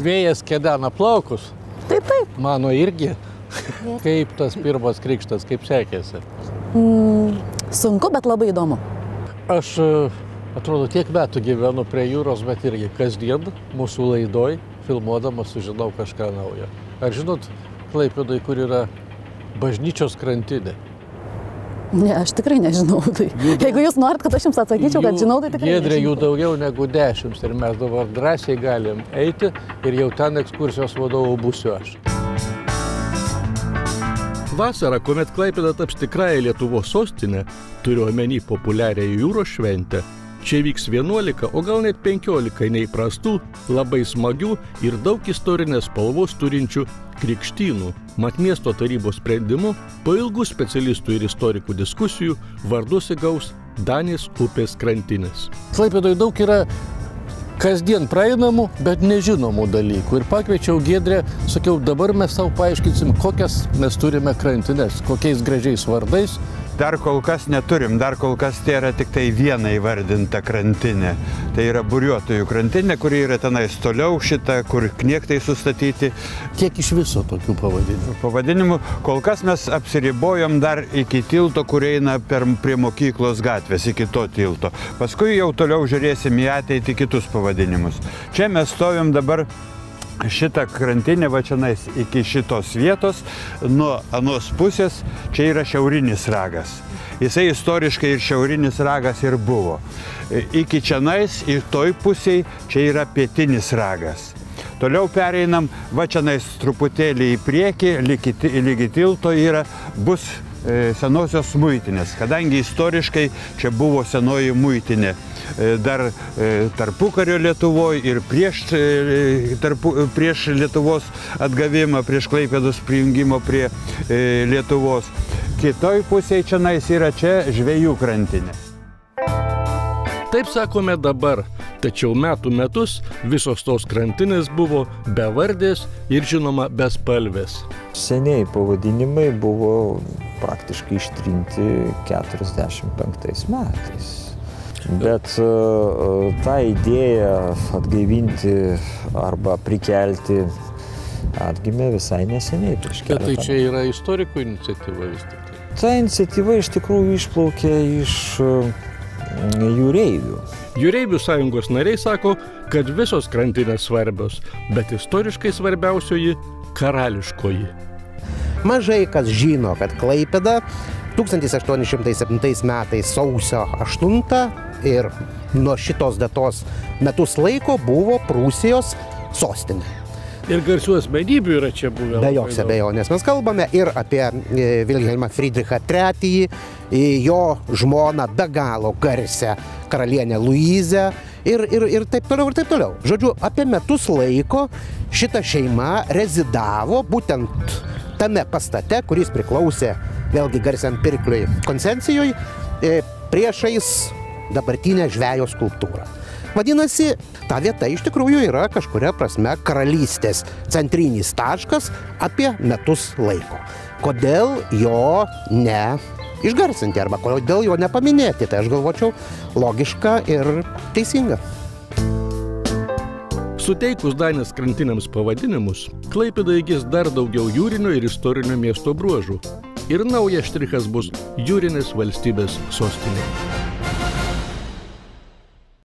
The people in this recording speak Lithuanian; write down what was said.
Vėjas kedena plaukus. Taip. Mano irgi. Kaip tas pirmas krikštas, kaip sekėsi? Sunku, bet labai įdomu. Aš, atrodo, tiek metų gyvenu prie jūros, bet irgi kasdien mūsų laidoj filmuodamas sužinau kažką naujo. Ar žinot, Klaipėdoj, kur yra bažnyčios krantinė? Ne, aš tikrai nežinau. Tai. Jeigu jūs norit, kad aš jums atsakyčiau, kad žinau, tai tikrai Giedrė, nežinau. jų daugiau negu 10 ir mes dabar drąsiai galim eiti ir jau ten ekskursijos vadovu būsiu aš. Vasarą, kuomet Klaipėda taps tikrąją Lietuvos sostinę, turiu omeny populiariąją jūros šventę, čia vyks 11, o gal net 15 neįprastų, labai smagių ir daug istorinės spalvos turinčių krikštynų. Mat miesto tarybos sprendimu, po ilgų specialistų ir istorikų diskusijų, vardus įgaus Danės upės krantinės. Klaipėdoje daug yra kasdien praeinamų, bet nežinomų dalykų. Ir pakviečiau Giedrę, sakiau, dabar mes tau paaiškinsim, kokias mes turime krantines, kokiais gražiais vardais. Dar kol kas neturim, dar kol kas tai yra tik tai viena įvardinta krantinė. Tai yra buriuotojų krantinė, kuri yra tenais toliau šita, kur kniektai sustatyti. Kiek iš viso tokių pavadinimų? Pavadinimų kol kas mes apsiribojom dar iki tilto, kur eina prie mokyklos gatvės, iki to tilto. Paskui jau toliau žiūrėsim į ateitį kitus pavadinimus. Čia mes stovim dabar šitą krantinę va čionais iki šitos vietos, nuo anos pusės čia yra šiaurinis ragas. Jisai istoriškai ir šiaurinis ragas ir buvo. Iki čionais ir toj pusėj čia yra pietinis ragas. Toliau pereinam, va čionais truputėlį į priekį, lygi tilto bus senosios muitinės, kadangi istoriškai čia buvo senoji muitinė. Dar tarpukario Lietuvoje ir prieš Lietuvos atgavimą, prieš Klaipėdos prijungimo prie Lietuvos. Kitoj pusėje čionais yra čia žvejų krantinė. Taip sakome dabar, tačiau metų metus visos tos krantinės buvo bevardės ir žinoma bespalvės. Seniai pavadinimai buvo praktiškai ištrinti 45 metais. Bet tą idėją atgaivinti arba prikelti atgimė visai neseniai. Bet tai čia yra istorikų iniciatyva vis tik tai? Ta iniciatyva iš tikrųjų išplaukė iš jūreivių. Jūreivių sąjungos nariai sako, kad visos krantinės svarbios, bet istoriškai svarbiausioji karališkoji. Mažai kas žino, kad Klaipėda 1807 metais sausio 8 ir nuo šitos datos metus laiko buvo Prūsijos sostinė. Ir garsių asmenybių yra čia buvę. Be joks abejonės. Mes kalbame ir apie Vilhelmą Friedrichą III, jo žmoną be galo garsią karalienę Luizę ir taip toliau ir taip toliau. Žodžiu, apie metus laiko šita šeima rezidavo būtent tame pastate, kuris priklausė vėlgi garsiam pirkliui Konsencijoje, priešais dabartinę žvejo skulptūrą. Vadinasi, ta vieta iš tikrųjų yra kažkuria prasme karalystės centrinis taškas apie metus laiko. Kodėl jo ne išgarsinti arba kodėl jo nepaminėti, tai aš galvočiau logiška ir teisinga. Suteikus Danės krantinėms pavadinimus, Klaipėda įgis dar daugiau jūrinio ir istorinio miesto bruožų. Ir naujas štrichas bus jūrinės valstybės sostinė.